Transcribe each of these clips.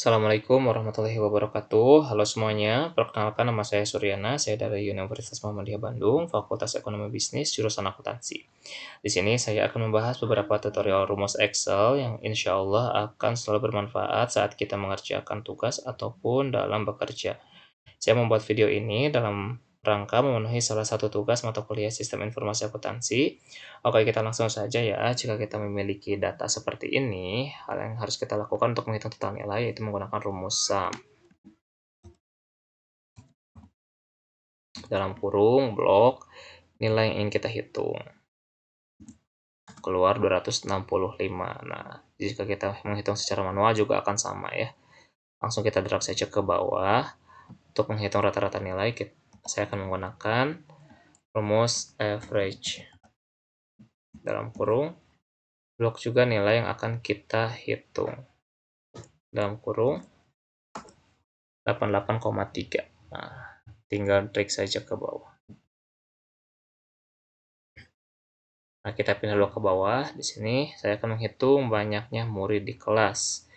Assalamualaikum warahmatullahi wabarakatuh. Halo semuanya, perkenalkan nama saya Suryana, saya dari Universitas Muhammadiyah Bandung, Fakultas Ekonomi Bisnis, jurusan Akuntansi. Di sini saya akan membahas beberapa tutorial rumus Excel yang insya Allah akan selalu bermanfaat saat kita mengerjakan tugas ataupun dalam bekerja. Saya membuat video ini dalam rangka memenuhi salah satu tugas mata kuliah Sistem Informasi Akuntansi. Oke, kita langsung saja ya. Jika kita memiliki data seperti ini, hal yang harus kita lakukan untuk menghitung total nilai yaitu menggunakan rumus SUM. Dalam kurung, blok, nilai yang ingin kita hitung. Keluar 265. Nah, jika kita menghitung secara manual juga akan sama ya. Langsung kita drag saja ke bawah. Untuk menghitung rata-rata nilai, saya akan menggunakan rumus average. Dalam kurung, blok juga nilai yang akan kita hitung. Dalam kurung, 88,3. Nah, tinggal drag saja ke bawah. Nah, kita pindah dulu ke bawah. Di sini saya akan menghitung banyaknya murid di kelas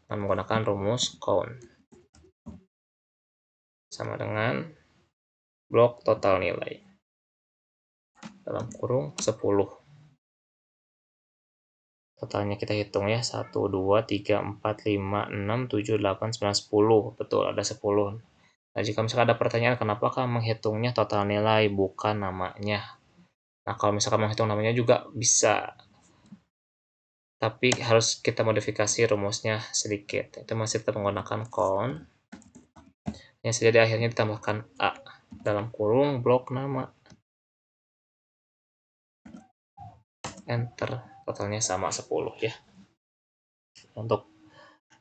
dengan menggunakan rumus count. Sama dengan blok total nilai. Dalam kurung 10. Totalnya kita hitung ya, 1, 2, 3, 4, 5, 6, 7, 8, 9, 10. Betul, ada 10. Nah, jika misalkan ada pertanyaan, kenapakah menghitungnya total nilai, bukan namanya? Nah, kalau misalkan menghitung namanya juga bisa. Tapi harus kita modifikasi rumusnya sedikit. Itu masih tetap menggunakan count. Yang saja di akhirnya ditambahkan A. Dalam kurung blok nama. Enter. Totalnya sama 10 ya. Untuk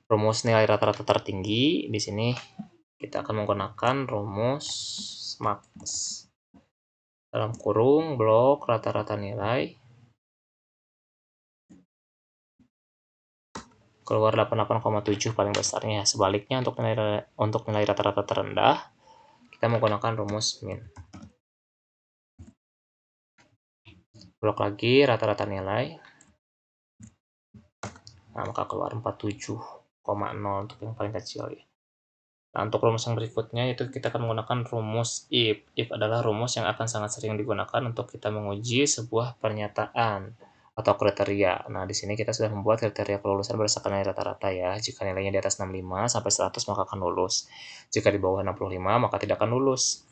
rumus nilai rata-rata tertinggi, di sini kita akan menggunakan rumus max. Dalam kurung blok rata-rata nilai. Keluar 88,7 paling besarnya. Sebaliknya untuk nilai rata-rata terendah, kita menggunakan rumus min. Blok lagi rata-rata nilai. Nah, maka keluar 47,0 untuk yang paling kecil ya. Nah, untuk rumus yang berikutnya itu kita akan menggunakan rumus if. If adalah rumus yang akan sangat sering digunakan untuk kita menguji sebuah pernyataan atau kriteria. Nah, di sini kita sudah membuat kriteria kelulusan berdasarkan nilai rata-rata ya. Jika nilainya di atas 65 sampai 100 maka akan lulus. Jika di bawah 65 maka tidak akan lulus.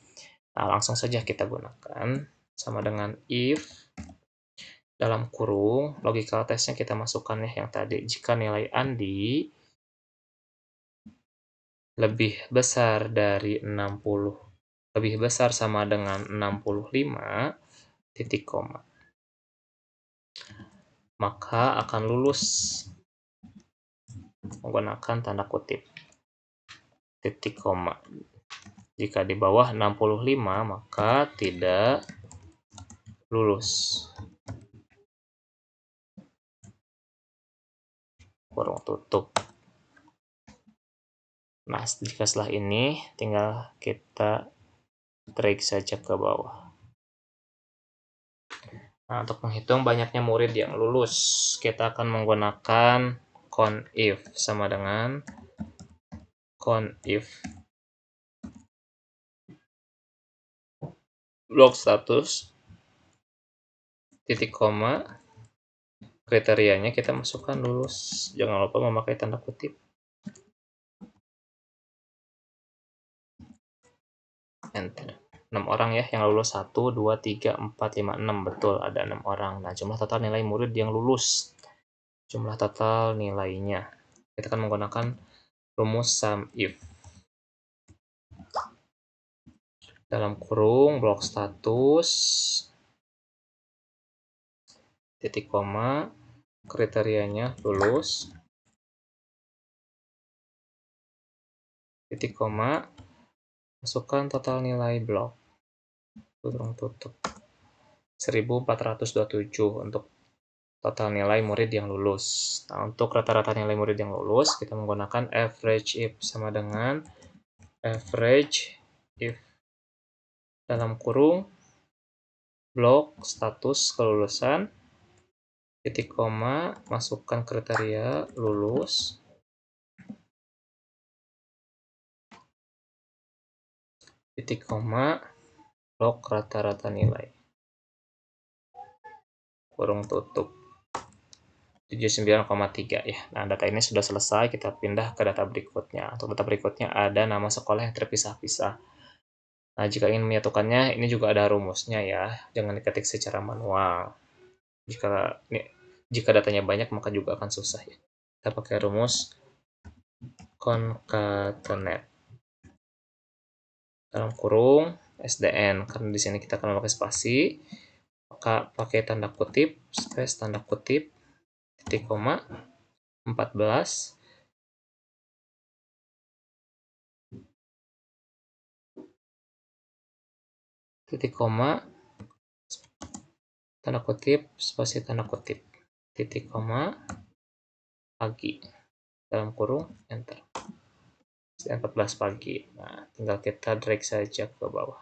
Nah, langsung saja kita gunakan sama dengan if dalam kurung, logical testnya kita masukkan ya yang tadi. Jika nilai Andi lebih besar dari 60, lebih besar sama dengan 65, titik koma, maka akan lulus menggunakan tanda kutip. Titik koma. Jika di bawah 65, maka tidak lulus. Kurung tutup. Nah, jika setelah ini tinggal kita drag saja ke bawah. Nah, untuk menghitung banyaknya murid yang lulus, kita akan menggunakan count if sama dengan count if blok status titik koma, kriterianya kita masukkan lulus. Jangan lupa memakai tanda kutip. Enter. 6 orang ya yang lulus. 1, 2, 3, 4, 5, 6. Betul, ada 6 orang. Nah, jumlah total nilai murid yang lulus. Jumlah total nilainya. Kita akan menggunakan rumus sum if. Dalam kurung blok status titik koma, kriterianya lulus, titik koma, masukkan total nilai blok, kurung tutup, 1427 untuk total nilai murid yang lulus. Nah, untuk rata-rata nilai murid yang lulus, kita menggunakan average if sama dengan average if dalam kurung blok status kelulusan, titik koma, masukkan kriteria lulus, titik koma, blok rata-rata nilai, kurung tutup, 79,3 ya. Nah, data ini sudah selesai, kita pindah ke data berikutnya. Untuk data berikutnya ada nama sekolah yang terpisah-pisah. Nah, jika ingin menyatukannya, ini juga ada rumusnya ya, jangan diketik secara manual. Jika datanya banyak, maka juga akan susah ya. Kita pakai rumus concatenate. Dalam kurung SDN, karena di sini kita akan memakai spasi, maka pakai tanda kutip, space tanda kutip, titik koma, 14, titik koma, tanda kutip, spasi tanda kutip, titik koma, pagi, dalam kurung, enter. 14 pagi. Nah, tinggal kita drag saja ke bawah.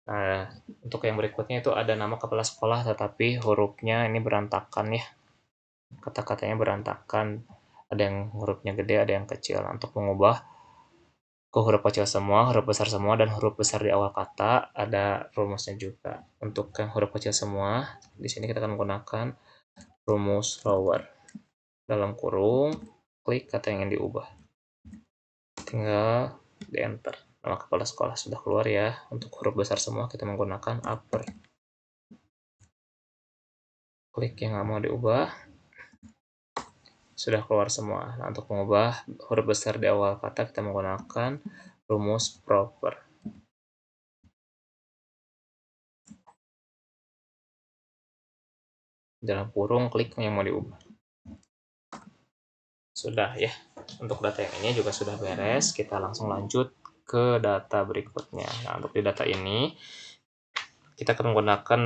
Nah, untuk yang berikutnya itu ada nama kepala sekolah, tetapi hurufnya ini berantakan ya. Kata-katanya berantakan. Ada yang hurufnya gede, ada yang kecil. Nah, untuk mengubah ke huruf kecil semua, huruf besar semua, dan huruf besar di awal kata, ada rumusnya juga. Untuk yang huruf kecil semua, di sini kita akan menggunakan rumus lower. Dalam kurung, klik kata yang ingin diubah. Tinggal di enter. Nama kepala sekolah sudah keluar ya. Untuk huruf besar semua kita menggunakan upper. Klik yang nggak mau diubah. Sudah keluar semua. Nah, untuk mengubah huruf besar di awal kata kita menggunakan rumus proper. Dalam kurung klik yang mau diubah. Sudah ya. Untuk data yang ini juga sudah beres. Kita langsung lanjut ke data berikutnya. Nah, untuk di data ini kita akan menggunakan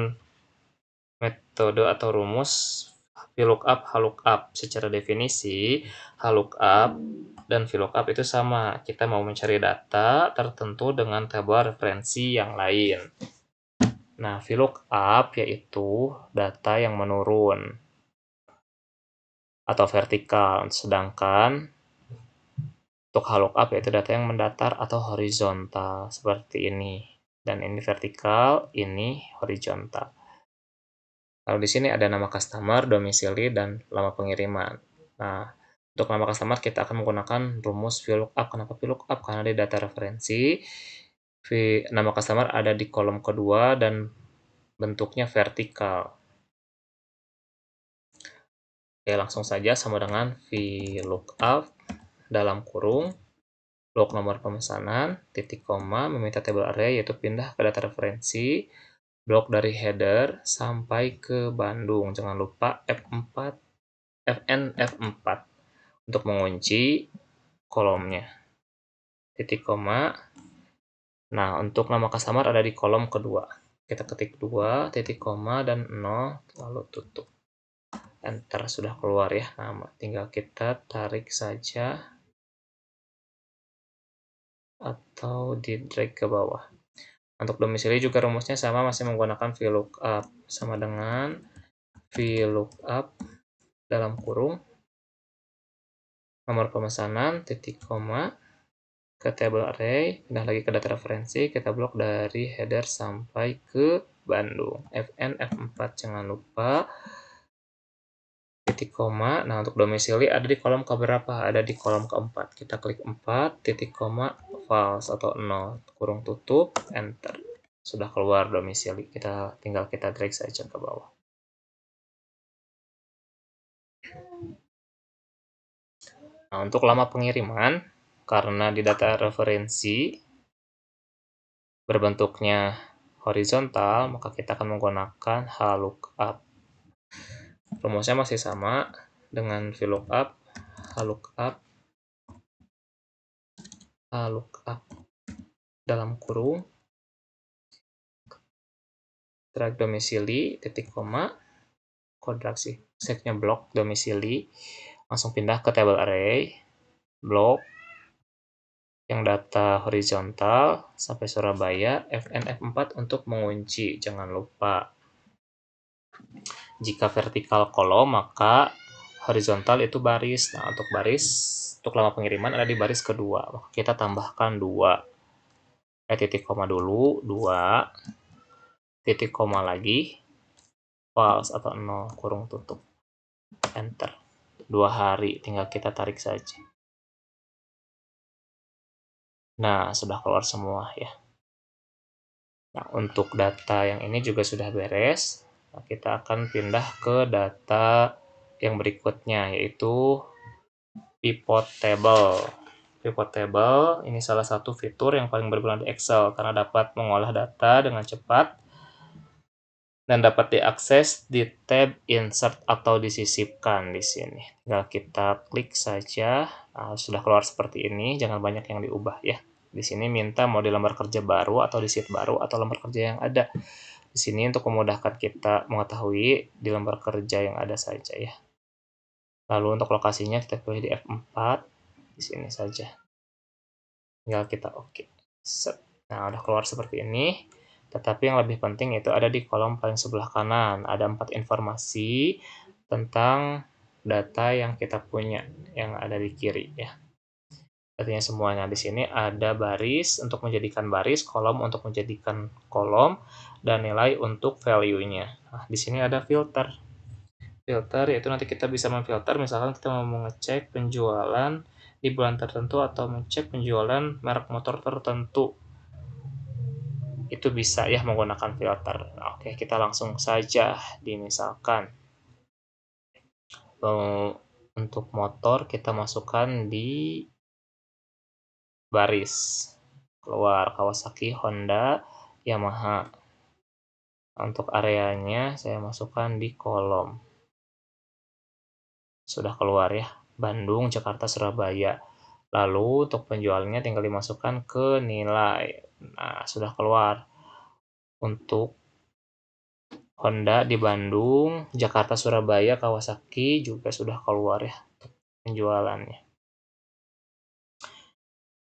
metode atau rumus VLOOKUP, HLOOKUP. Secara definisi, HLOOKUP dan VLOOKUP itu sama. Kita mau mencari data tertentu dengan tabel referensi yang lain. Nah, VLOOKUP yaitu data yang menurun atau vertikal, sedangkan untuk HLOOKUP yaitu data yang mendatar atau horizontal, seperti ini. Dan ini vertikal, ini horizontal. Lalu di sini ada nama customer, domisili, dan lama pengiriman. Nah, untuk nama customer kita akan menggunakan rumus VLOOKUP. Kenapa VLOOKUP? Karena di data referensi, nama customer ada di kolom kedua dan bentuknya vertikal. Oke, langsung saja sama dengan VLOOKUP dalam kurung blok nomor pemesanan, titik koma, meminta table array, yaitu pindah ke data referensi, blok dari header sampai ke Bandung. Jangan lupa F4, FN F4 untuk mengunci kolomnya. Titik koma. Nah, untuk nama customer ada di kolom kedua. Kita ketik 2, titik koma, dan 0, lalu tutup. Enter, sudah keluar ya nama. Tinggal kita tarik saja atau di drag ke bawah. Untuk domisili juga rumusnya sama, masih menggunakan VLOOKUP. Sama dengan VLOOKUP dalam kurung nomor pemesanan, titik koma, ke table array, pindah lagi ke data referensi, kita blok dari header sampai ke Bandung. FN F4, jangan lupa. Titik koma. Nah, untuk domisili ada di kolom keberapa? Ada di kolom keempat. Kita klik 4, titik koma, false atau 0. Kurung tutup, enter. Sudah keluar domisili. Tinggal kita drag saja ke bawah. Nah, untuk lama pengiriman, karena di data referensi berbentuknya horizontal, maka kita akan menggunakan HLOOKUP. Rumusnya masih sama dengan VLOOKUP, HLOOKUP dalam kurung, drag domisili, titik koma, kodraksi, setnya blok domisili, langsung pindah ke table array, blok yang data horizontal sampai Surabaya, FN F4 untuk mengunci, jangan lupa. Jika vertikal kolom, maka horizontal itu baris. Nah, untuk baris Untuk lama pengiriman ada di baris kedua. Maka kita tambahkan 2. Titik koma dulu, 2. Titik koma lagi. False atau 0, kurung tutup. Enter. 2 hari, tinggal kita tarik saja. Nah, sudah keluar semua ya. Nah, untuk data yang ini juga sudah beres. Nah, kita akan pindah ke data yang berikutnya, yaitu pivot table. Pivot table ini salah satu fitur yang paling berguna di Excel karena dapat mengolah data dengan cepat dan dapat diakses di tab insert atau disisipkan di sini. Tinggal kita klik saja. Nah, sudah keluar seperti ini, jangan banyak yang diubah ya. Di sini minta mau di lembar kerja baru atau di sheet baru atau lembar kerja yang ada. Di sini untuk memudahkan kita mengetahui di lembar kerja yang ada saja ya. Lalu untuk lokasinya kita pilih di F4, di sini saja. Tinggal kita oke. Set. Nah, udah keluar seperti ini. Tetapi yang lebih penting itu ada di kolom paling sebelah kanan. Ada 4 informasi tentang data yang kita punya yang ada di kiri ya. Artinya semuanya di sini ada baris untuk menjadikan baris, kolom untuk menjadikan kolom, dan nilai untuk value-nya. Nah, di sini ada filter. Filter yaitu nanti kita bisa memfilter misalkan kita mau mengecek penjualan di bulan tertentu atau mengecek penjualan merek motor tertentu. Itu bisa ya menggunakan filter. Nah, oke, kita langsung saja misalkan untuk motor kita masukkan di baris keluar Kawasaki, Honda, Yamaha. Untuk areanya saya masukkan di kolom. Sudah keluar ya, Bandung, Jakarta, Surabaya. Lalu untuk penjualnya tinggal dimasukkan ke nilai. Nah, sudah keluar. Untuk Honda di Bandung, Jakarta, Surabaya, Kawasaki juga sudah keluar ya penjualannya.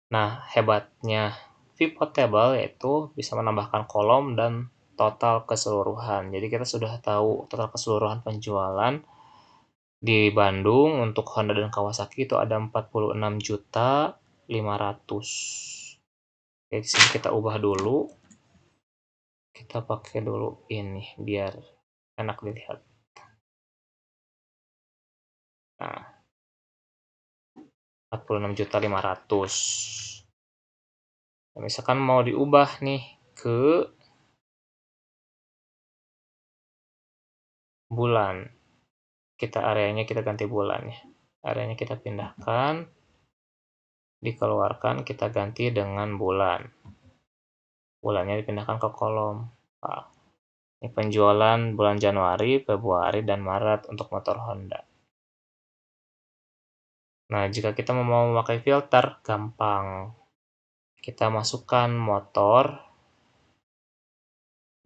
Nah, hebatnya pivot table yaitu bisa menambahkan kolom dan total keseluruhan. Jadi kita sudah tahu total keseluruhan penjualan di Bandung untuk Honda dan Kawasaki itu ada 46.500.000. Oke, di sini kita ubah dulu. Kita pakai dulu ini biar enak dilihat. Nah, 46.500.000. Nah, misalkan mau diubah nih ke bulan. Areanya kita ganti bulan ya. Areanya kita pindahkan, dikeluarkan, kita ganti dengan bulan. Bulannya dipindahkan ke kolom. Nah, ini penjualan bulan Januari, Februari, dan Maret untuk motor Honda. Nah, jika kita mau memakai filter, gampang. Kita masukkan motor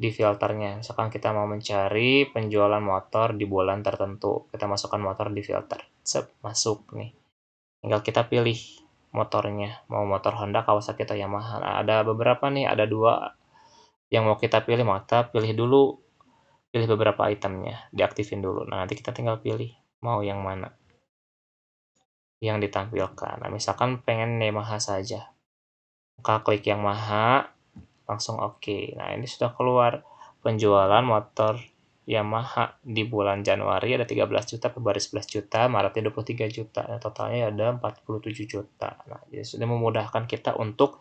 di filternya. Misalkan kita mau mencari penjualan motor di bulan tertentu. Kita masukkan motor di filter. Masuk nih. Tinggal kita pilih motornya. Mau motor Honda, Kawasaki, atau Yamaha. Nah, ada beberapa nih. Ada 2 yang mau kita pilih. Maka pilih dulu. Pilih beberapa itemnya. Diaktifin dulu. Nah, nanti kita tinggal pilih. Mau yang mana yang ditampilkan. Nah, misalkan pengen Yamaha saja. Maka klik Yamaha. Langsung oke. Nah, ini sudah keluar penjualan motor Yamaha di bulan Januari ada 13 juta, Februari 11 juta, Maretnya 23 juta. Nah, totalnya ada 47 juta. Nah, jadi sudah memudahkan kita untuk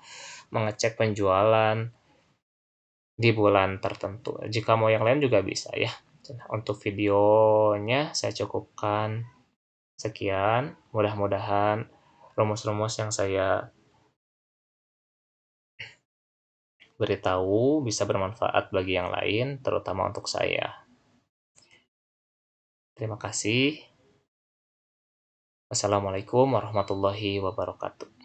mengecek penjualan di bulan tertentu. Jika mau yang lain juga bisa ya. Untuk videonya saya cukupkan sekian. Mudah-mudahan rumus-rumus yang saya beritahu bisa bermanfaat bagi yang lain, terutama untuk saya. Terima kasih. Wassalamualaikum warahmatullahi wabarakatuh.